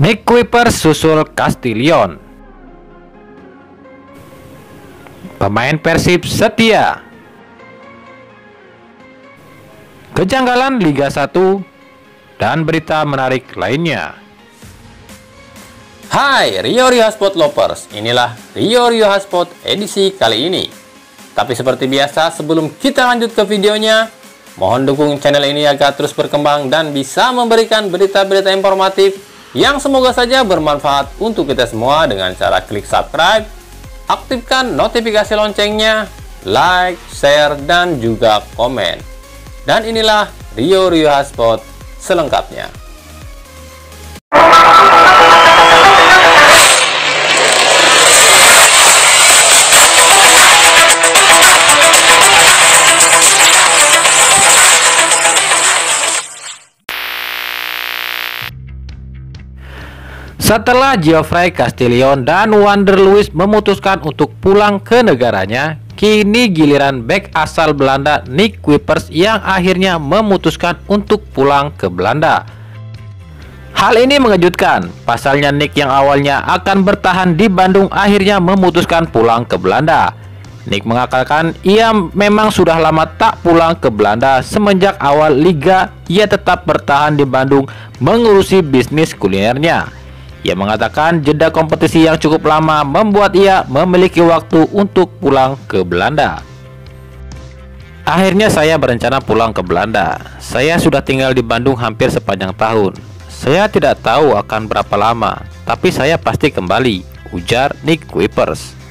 Nick Kuipers susul Castillion. Pemain Persib setia. Kejanggalan Liga 1 dan berita menarik lainnya. Hai Rio Hotspot Lovers, inilah Rio Hotspot edisi kali ini. Tapi seperti biasa, sebelum kita lanjut ke videonya, mohon dukung channel ini agar terus berkembang dan bisa memberikan berita-berita informatif yang semoga saja bermanfaat untuk kita semua dengan cara klik subscribe, aktifkan notifikasi loncengnya, like, share, dan juga komen. Dan inilah Rio Hotspot selengkapnya. Setelah Geoffrey Castillion dan Wander Luiz memutuskan untuk pulang ke negaranya, kini giliran bek asal Belanda Nick Kuipers yang akhirnya memutuskan untuk pulang ke Belanda. Hal ini mengejutkan, pasalnya Nick yang awalnya akan bertahan di Bandung akhirnya memutuskan pulang ke Belanda. Nick mengatakan ia memang sudah lama tak pulang ke Belanda. Semenjak awal liga, ia tetap bertahan di Bandung mengurusi bisnis kulinernya. Ia mengatakan jeda kompetisi yang cukup lama membuat ia memiliki waktu untuk pulang ke Belanda. Akhirnya saya berencana pulang ke Belanda. Saya sudah tinggal di Bandung hampir sepanjang tahun. Saya tidak tahu akan berapa lama, tapi saya pasti kembali, ujar Nick Kuipers.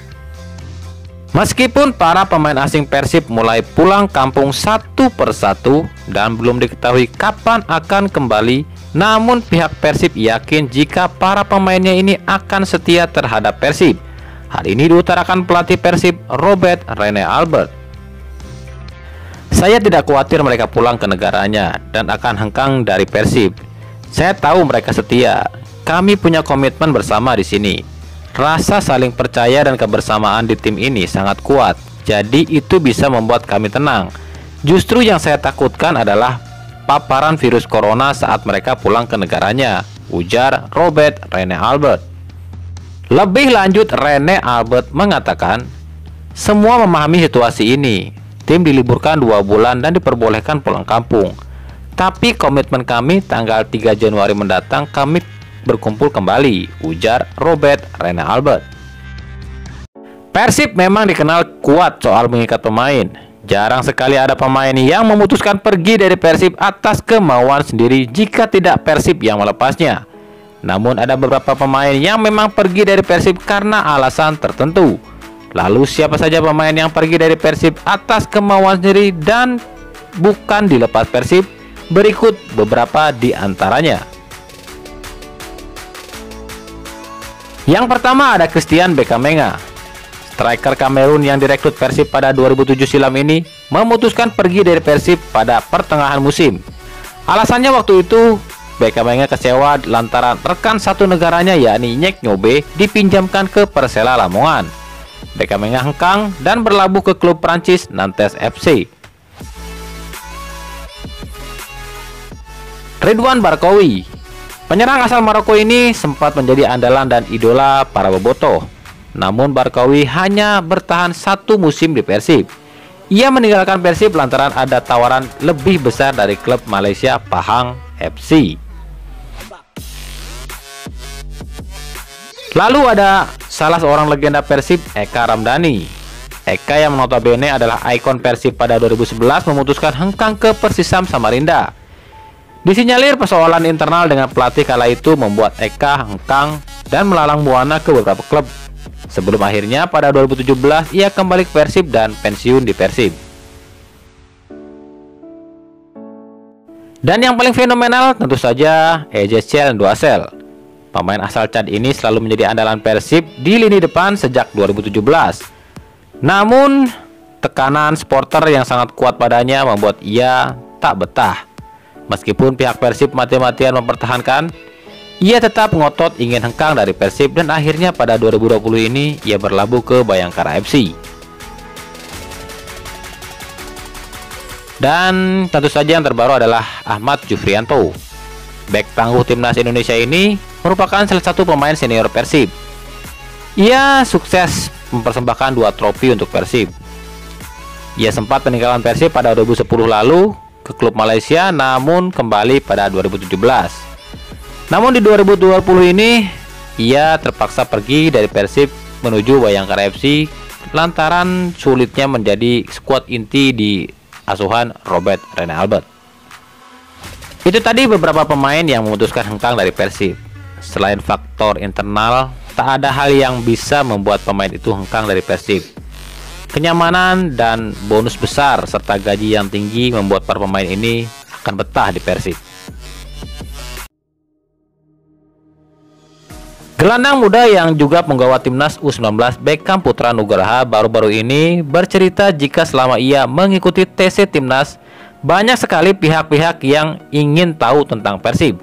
Meskipun para pemain asing Persib mulai pulang kampung satu persatu dan belum diketahui kapan akan kembali, namun pihak Persib yakin jika para pemainnya ini akan setia terhadap Persib. Hal ini diutarakan pelatih Persib Robert Rene Albert. Saya tidak khawatir mereka pulang ke negaranya dan akan hengkang dari Persib. Saya tahu mereka setia. Kami punya komitmen bersama di sini. Rasa saling percaya dan kebersamaan di tim ini sangat kuat. Jadi itu bisa membuat kami tenang. Justru yang saya takutkan adalah paparan virus corona saat mereka pulang ke negaranya, ujar Robert Rene Albert. Lebih lanjut, Rene Albert mengatakan, semua memahami situasi ini. Tim diliburkan 2 bulan dan diperbolehkan pulang kampung. Tapi komitmen kami tanggal 3 Januari mendatang kami berkumpul kembali, ujar Robert Rene Albert. Persib memang dikenal kuat soal mengikat pemain. Jarang sekali ada pemain yang memutuskan pergi dari Persib atas kemauan sendiri jika tidak Persib yang melepasnya. Namun ada beberapa pemain yang memang pergi dari Persib karena alasan tertentu. Lalu siapa saja pemain yang pergi dari Persib atas kemauan sendiri dan bukan dilepas Persib? Berikut beberapa di antaranya. Yang pertama ada Christian Bekamenga. Striker Kamerun yang direkrut Persib pada 2007 silam ini memutuskan pergi dari Persib pada pertengahan musim. Alasannya waktu itu Bekamenga kecewa lantaran rekan satu negaranya yakni Nyek Nyobe dipinjamkan ke Persela Lamongan. Bekamenga hengkang dan berlabuh ke klub Prancis Nantes FC. Ridwan Barkowi. Penyerang asal Maroko ini sempat menjadi andalan dan idola para bobotoh. Namun Barkowi hanya bertahan 1 musim di Persib. Ia meninggalkan Persib lantaran ada tawaran lebih besar dari klub Malaysia Pahang FC. Lalu ada salah seorang legenda Persib, Eka Ramdhani. Eka yang notabene adalah ikon Persib pada 2011 memutuskan hengkang ke Persisam Samarinda. Disinyalir persoalan internal dengan pelatih kala itu membuat Eka hengkang dan melalang buana ke beberapa klub. Sebelum akhirnya pada 2017 ia kembali ke Persib dan pensiun di Persib. Dan yang paling fenomenal tentu saja Ezechiel Nduasel. Pemain asal Chad ini selalu menjadi andalan Persib di lini depan sejak 2017. Namun tekanan supporter yang sangat kuat padanya membuat ia tak betah. Meskipun pihak Persib mati-matian mempertahankan, ia tetap ngotot ingin hengkang dari Persib dan akhirnya pada 2020 ini ia berlabuh ke Bayangkara FC. Dan tentu saja yang terbaru adalah Ahmad Jufrianto. Bek tangguh timnas Indonesia ini merupakan salah satu pemain senior Persib. Ia sukses mempersembahkan 2 trofi untuk Persib. Ia sempat meninggalkan Persib pada 2010 lalu ke klub Malaysia, namun kembali pada 2017. Namun di 2020 ini ia terpaksa pergi dari Persib menuju Bayangkara FC lantaran sulitnya menjadi skuad inti di asuhan Robert Rene Albert. Itu tadi beberapa pemain yang memutuskan hengkang dari Persib. Selain faktor internal, tak ada hal yang bisa membuat pemain itu hengkang dari Persib. Kenyamanan dan bonus besar serta gaji yang tinggi membuat para pemain ini akan betah di Persib. Gelandang muda yang juga penggawa timnas U19 Beckham Putra Nugraha baru-baru ini bercerita jika selama ia mengikuti TC timnas, banyak sekali pihak-pihak yang ingin tahu tentang Persib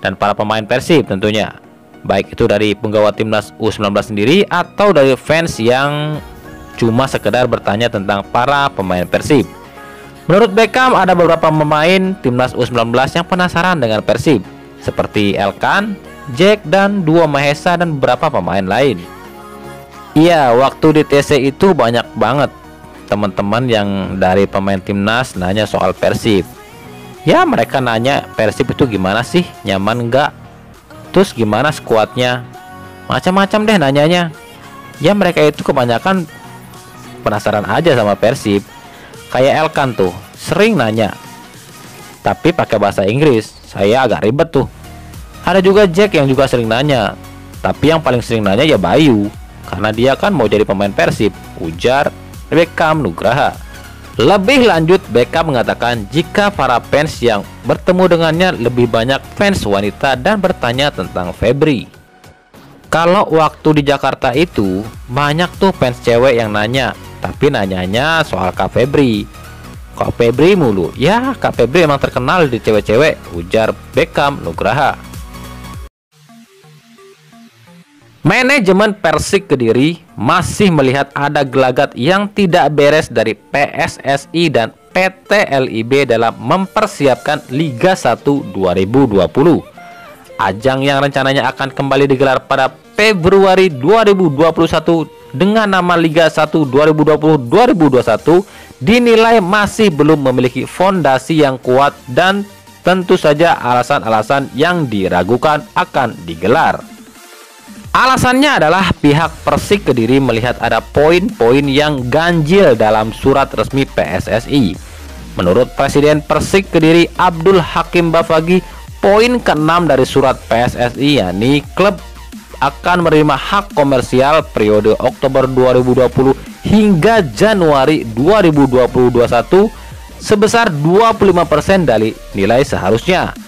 dan para pemain Persib tentunya, baik itu dari penggawa timnas U19 sendiri atau dari fans yang cuma sekedar bertanya tentang para pemain Persib. Menurut Beckham, ada beberapa pemain timnas U19 yang penasaran dengan Persib, seperti Elkan, Jack, dan Duo Mahesa, dan beberapa pemain lain. Iya, waktu di TC itu banyak banget teman-teman yang dari pemain timnas nanya soal Persib. Ya, mereka nanya Persib itu gimana sih, nyaman nggak, terus gimana skuadnya, macam-macam deh nanyanya. Ya, mereka itu kebanyakan penasaran aja sama Persib. Kayak Elkan tuh sering nanya, tapi pakai bahasa Inggris, saya agak ribet tuh. Ada juga Jack yang juga sering nanya, tapi yang paling sering nanya ya Bayu, karena dia kan mau jadi pemain Persib, ujar Beckham Nugraha. Lebih lanjut, Beckham mengatakan jika para fans yang bertemu dengannya lebih banyak fans wanita dan bertanya tentang Febri. Kalau waktu di Jakarta itu banyak tuh fans cewek yang nanya, tapi nanyanya soal Kak Febri. Kak Febri mulu. Ya, Kak Febri emang terkenal di cewek-cewek, ujar Beckham Nugraha. Manajemen Persik Kediri masih melihat ada gelagat yang tidak beres dari PSSI dan PT LIB dalam mempersiapkan Liga 1 2020. Ajang yang rencananya akan kembali digelar pada Februari 2021 dengan nama Liga 1 2020-2021 dinilai masih belum memiliki fondasi yang kuat dan tentu saja alasan-alasan yang diragukan akan digelar. Alasannya adalah pihak Persik Kediri melihat ada poin-poin yang ganjil dalam surat resmi PSSI. Menurut Presiden Persik Kediri Abdul Hakim Bafagi, poin ke-6 dari surat PSSI yakni klub akan menerima hak komersial periode Oktober 2020 hingga Januari 2021 sebesar 25% dari nilai seharusnya.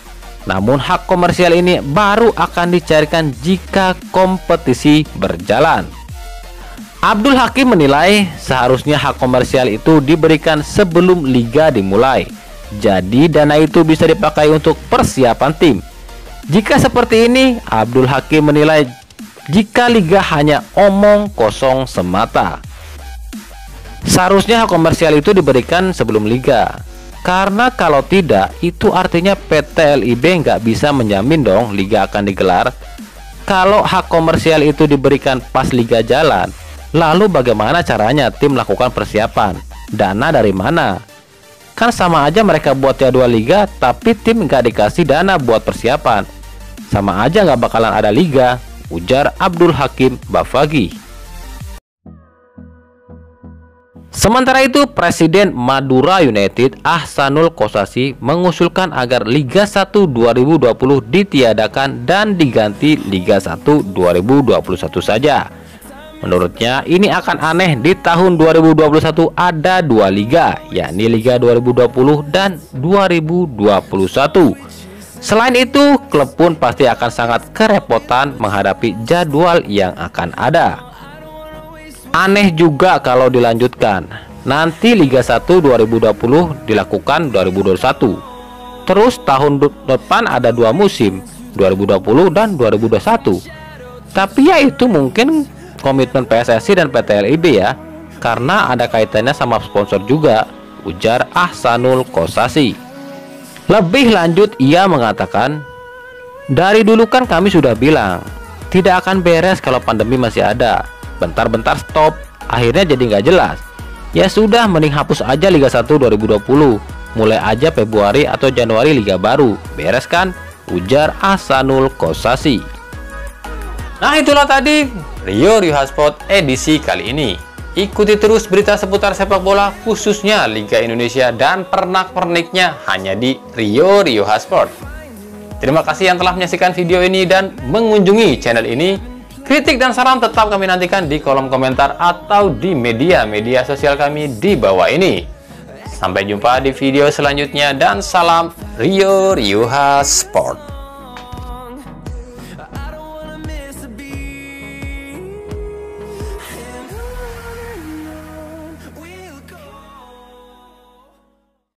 Namun hak komersial ini baru akan dicairkan jika kompetisi berjalan. Abdul Hakim menilai seharusnya hak komersial itu diberikan sebelum liga dimulai. Jadi dana itu bisa dipakai untuk persiapan tim. Jika seperti ini, Abdul Hakim menilai jika liga hanya omong kosong semata. Seharusnya hak komersial itu diberikan sebelum liga. Karena kalau tidak, itu artinya PT LIB nggak bisa menjamin dong liga akan digelar. Kalau hak komersial itu diberikan pas liga jalan, lalu bagaimana caranya tim melakukan persiapan? Dana dari mana? Kan sama aja mereka buat jadwal liga, tapi tim nggak dikasih dana buat persiapan. Sama aja nggak bakalan ada liga, ujar Abdul Hakim Bafagi. Sementara itu, Presiden Madura United Ahsanul Kossasi mengusulkan agar Liga 1 2020 ditiadakan dan diganti Liga 1 2021 saja. Menurutnya, ini akan aneh di tahun 2021 ada 2 liga, yakni Liga 2020 dan 2021. Selain itu, klub pun pasti akan sangat kerepotan menghadapi jadwal yang akan ada. Aneh juga kalau dilanjutkan. Nanti Liga 1 2020 dilakukan 2021. Terus tahun depan ada 2 musim, 2020 dan 2021. Tapi ya itu mungkin komitmen PSSI dan PT LIB ya, karena ada kaitannya sama sponsor juga, ujar Ahsanul Kossasi. Lebih lanjut ia mengatakan, Dari dulu kan kami sudah bilang, tidak akan beres kalau pandemi masih ada. Bentar-bentar stop, akhirnya jadi nggak jelas. Ya sudah, mending hapus aja Liga 1 2020. Mulai aja Februari atau Januari Liga baru. Beres kan? Ujar Ahsanul Kossasi. Nah itulah tadi Rio Hotspot edisi kali ini. Ikuti terus berita seputar sepak bola khususnya Liga Indonesia dan pernak-perniknya hanya di Rio Hotspot. Terima kasih yang telah menyaksikan video ini dan mengunjungi channel ini. Kritik dan saran tetap kami nantikan di kolom komentar atau di media sosial kami di bawah ini. Sampai jumpa di video selanjutnya dan salam Rio Hotspot.